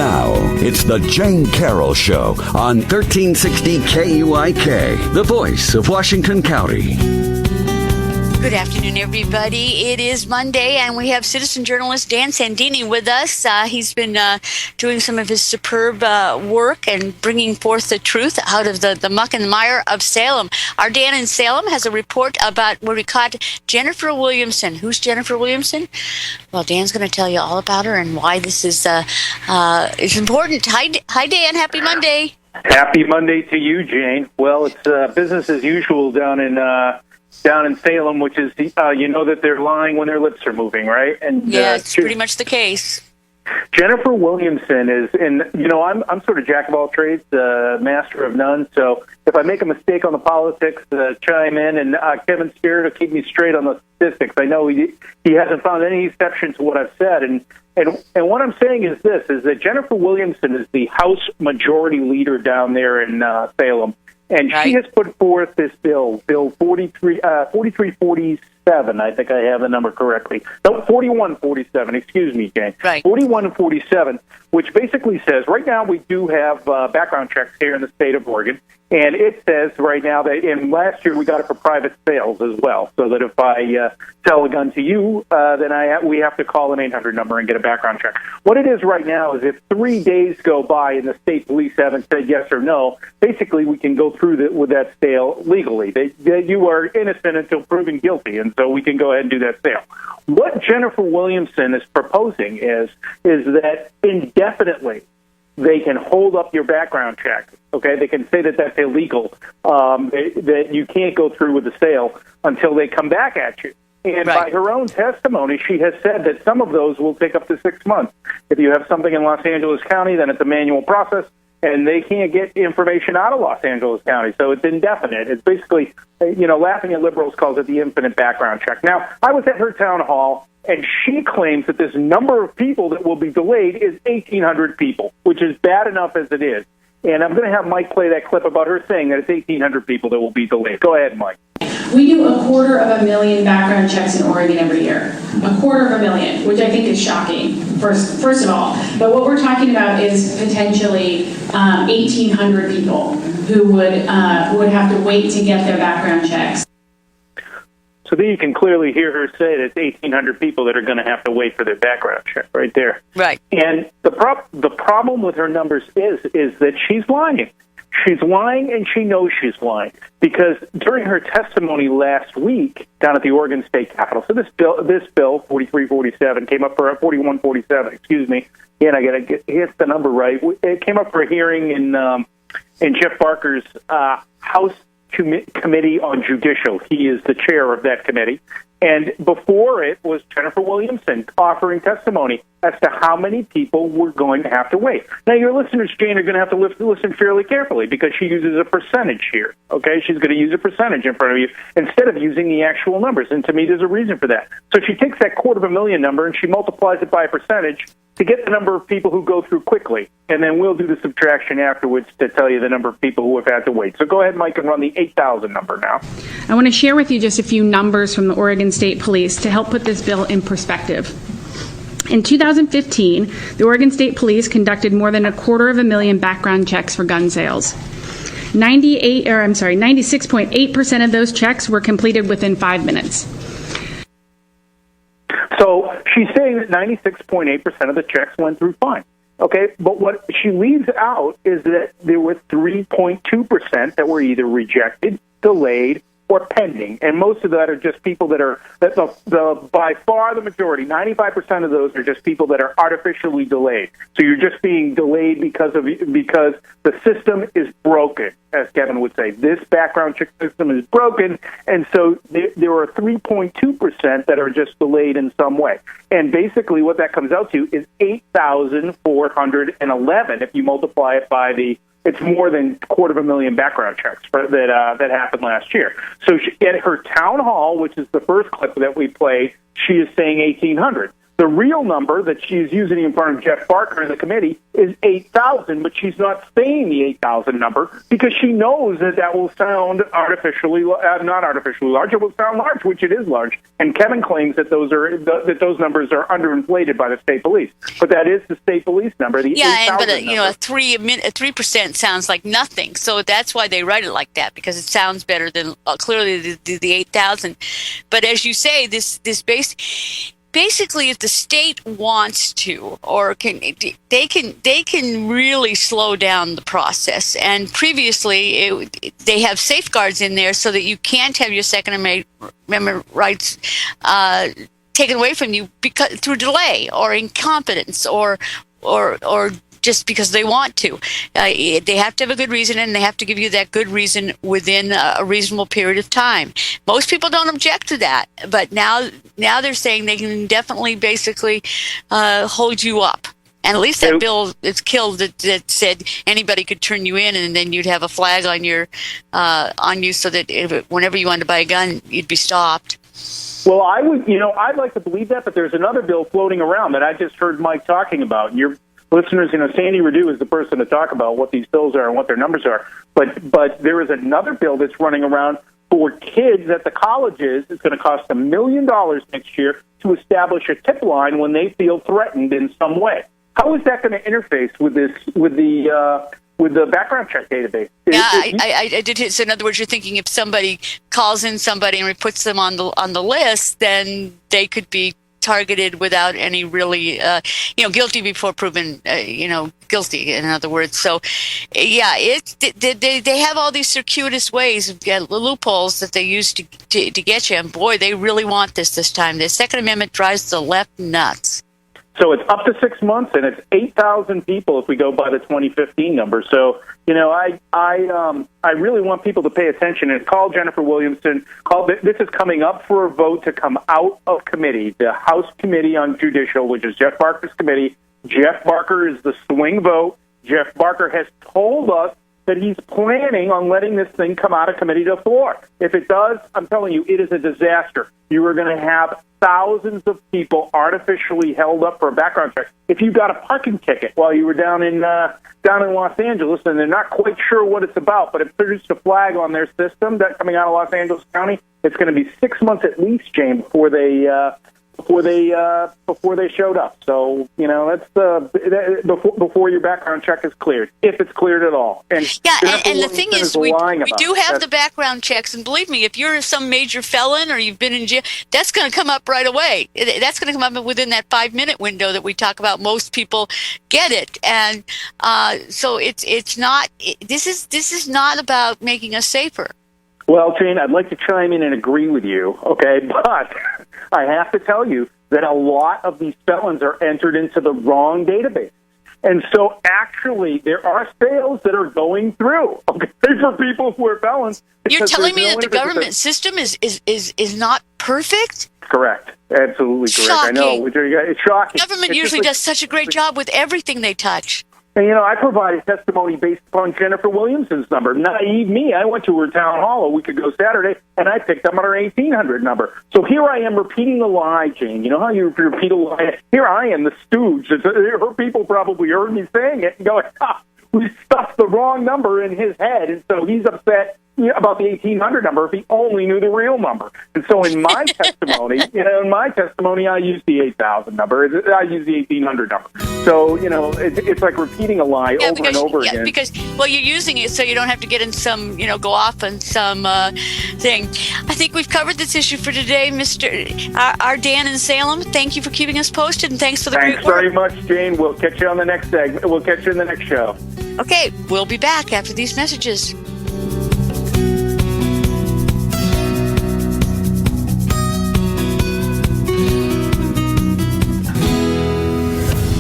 Now, it's the Jayne Carroll Show on 1360 KUIK, the voice of Washington County. Good afternoon, everybody. It is Monday, and we have citizen journalist Dan Sandini with us. He's been doing some of his superb work and bringing forth the truth out of the muck and the mire of Salem. Our Dan in Salem has a report about where we caught Jennifer Williamson. Who's Jennifer Williamson? Well, Dan's going to tell you all about her and why this is important. Hi, Dan. Happy Monday. Happy Monday to you, Jane. Well, it's business as usual down in Salem, which is, you know that they're lying when their lips are moving, right? And yeah, it's pretty much the case. Jennifer Williamson is, and you know, I'm sort of jack of all trades, master of none. So if I make a mistake on the politics, chime in, and Kevin Spirit will keep me straight on the statistics. I know he hasn't found any exception to what I've said, and what I'm saying is this: is that Jennifer Williamson is the House Majority Leader down there in Salem. And she has put forth this bill 4347. I think I have the number correctly. No, 4147. Excuse me, Jane. Right. 4147, which basically says right now we do have background checks here in the state of Oregon, and it says right now that in last year we got it for private sales as well, so that if I sell a gun to you, then we have to call an 800 number and get a background check. What it is right now is if 3 days go by and the state police haven't said yes or no, basically we can go through with that sale legally. You are innocent until proven guilty, and so we can go ahead and do that sale. What Jennifer Williamson is proposing is that indefinitely they can hold up your background check. Okay, they can say that that's illegal, that you can't go through with the sale until they come back at you. And by her own testimony, she has said that some of those will take up to 6 months. If you have something in Los Angeles County, then it's a manual process, and they can't get information out of Los Angeles County, so it's indefinite. It's basically, laughing at liberals calls it the infinite background check. Now, I was at her town hall, and she claims that this number of people that will be delayed is 1,800 people, which is bad enough as it is. And I'm going to have Mike play that clip about her saying that it's 1,800 people that will be delayed. Go ahead, Mike. We do 250,000 background checks in Oregon every year. 250,000, which I think is shocking, first of all. But what we're talking about is potentially 1,800 people who would have to wait to get their background checks. So then you can clearly hear her say that it's 1,800 people that are going to have to wait for their background check right there. Right. And the problem with her numbers is that she's lying. She's lying, and she knows she's lying, because during her testimony last week down at the Oregon State Capitol, so this bill 4347 came up for 4147. Excuse me, and I got to get the number right. It came up for a hearing in Jeff Barker's House Committee on Judicial. He is the chair of that committee. And before it was Jennifer Williamson offering testimony as to how many people were going to have to wait. Now, your listeners, Jane, are going to have to listen fairly carefully, because she uses a percentage here, okay? She's going to use a percentage in front of you instead of using the actual numbers, and to me, there's a reason for that. So she takes that 250,000 number and she multiplies it by a percentage to get the number of people who go through quickly, and then we'll do the subtraction afterwards to tell you the number of people who have had to wait. So go ahead, Mike, and run the 8,000 number now. I want to share with you just a few numbers from the Oregon State Police to help put this bill in perspective. In 2015, the Oregon State Police conducted more than 250,000 background checks for gun sales. 96.8% of those checks were completed within 5 minutes. So she's saying that 96.8% of the checks went through fine. Okay, but what she leaves out is that there were 3.2% that were either rejected, delayed, or pending, and most of that are just people that are by far the majority. 95% of those are just people that are artificially delayed. So you're just being delayed because the system is broken, as Kevin would say. This background check system is broken, and so there are 3.2% that are just delayed in some way. And basically, what that comes out to is 8,411 if you multiply it by it's more than 250,000 background checks that happened last year. So at her town hall, which is the first clip that we played, she is saying 1,800. The real number that she's using in front of Jeff Barker in the committee is 8,000, but she's not saying the 8,000 number because she knows that will sound not artificially large. It will sound large, which it is large. And Kevin claims that those numbers are underinflated by the state police, but that is the state police number. The 8,000 number. A 3% sounds like nothing, so that's why they write it like that, because it sounds better than clearly the 8,000. But as you say, this basically, if the state wants to, or they can really slow down the process. And previously, they have safeguards in there so that you can't have your Second Amendment rights taken away from you through delay or incompetence or just because they want to. They have to have a good reason, and they have to give you that good reason within a reasonable period of time. Most people don't object to that, but now they're saying they can definitely basically hold you up. And at least that bill is killed that said anybody could turn you in, and then you'd have a flag on you so that whenever you wanted to buy a gun, you'd be stopped. Well, I'd like to believe that, but there's another bill floating around that I just heard Mike talking about. Your listeners, Sandy Redu is the person to talk about what these bills are and what their numbers are. But there is another bill that's running around for kids at the colleges. It's going to cost $1 million next year to establish a tip line when they feel threatened in some way. How is that going to interface with the background check database? I did. So in other words, you're thinking if somebody calls in somebody and puts them on the list, then they could be targeted without any really, guilty before proven, guilty, in other words. So, they have all these circuitous ways, loopholes that they use to get you. And boy, they really want this time. The Second Amendment drives the left nuts. So it's up to 6 months, and it's 8,000 people if we go by the 2015 number. So, I really want people to pay attention and call Jennifer Williamson. This is coming up for a vote to come out of committee, the House Committee on Judicial, which is Jeff Barker's committee. Jeff Barker is the swing vote. Jeff Barker has told us that he's planning on letting this thing come out of committee to the floor. If it does, I'm telling you, it is a disaster. You are going to have thousands of people artificially held up for a background check. If you got a parking ticket while you were down in Los Angeles, and they're not quite sure what it's about, but it produced a flag on their system that coming out of Los Angeles County, it's going to be 6 months at least, Jane, before they showed up. So that's before your background check is cleared, if it's cleared at all. And the thing is, we do have the background checks, and believe me, if you're some major felon or you've been in jail, that's going to come up right away. That's going to come up within that 5-minute window that we talk about. Most people get it, and so it's not. This is not about making us safer. Well, Jane, I'd like to chime in and agree with you, okay? But I have to tell you that a lot of these felons are entered into the wrong database. And so actually there are sales that are going through, okay, for people who are felons. You're telling me that the government system is not perfect? Correct. Absolutely correct. Shocking. I know. It's shocking. Government usually does such a great job with everything they touch. And, I provided testimony based upon Jennifer Williamson's number. Naive me. I went to her town hall a week ago Saturday, and I picked up on her 1800 number. So here I am repeating the lie, Jane. You know how you repeat a lie? Here I am, the stooge. Her people probably heard me saying it and going, we stuffed the wrong number in his head. And so he's upset about the 1800 number if he only knew the real number. And so in my testimony, I used the 8,000 number. I used the 1800 number. So, it's like repeating a lie over and over again. Because, you're using it so you don't have to get in some, go off on some thing. I think we've covered this issue for today, our Dan in Salem. Thank you for keeping us posted, and thanks for the great work. Thanks very much, Jane. We'll catch you on the next segment. We'll catch you in the next show. Okay, we'll be back after these messages.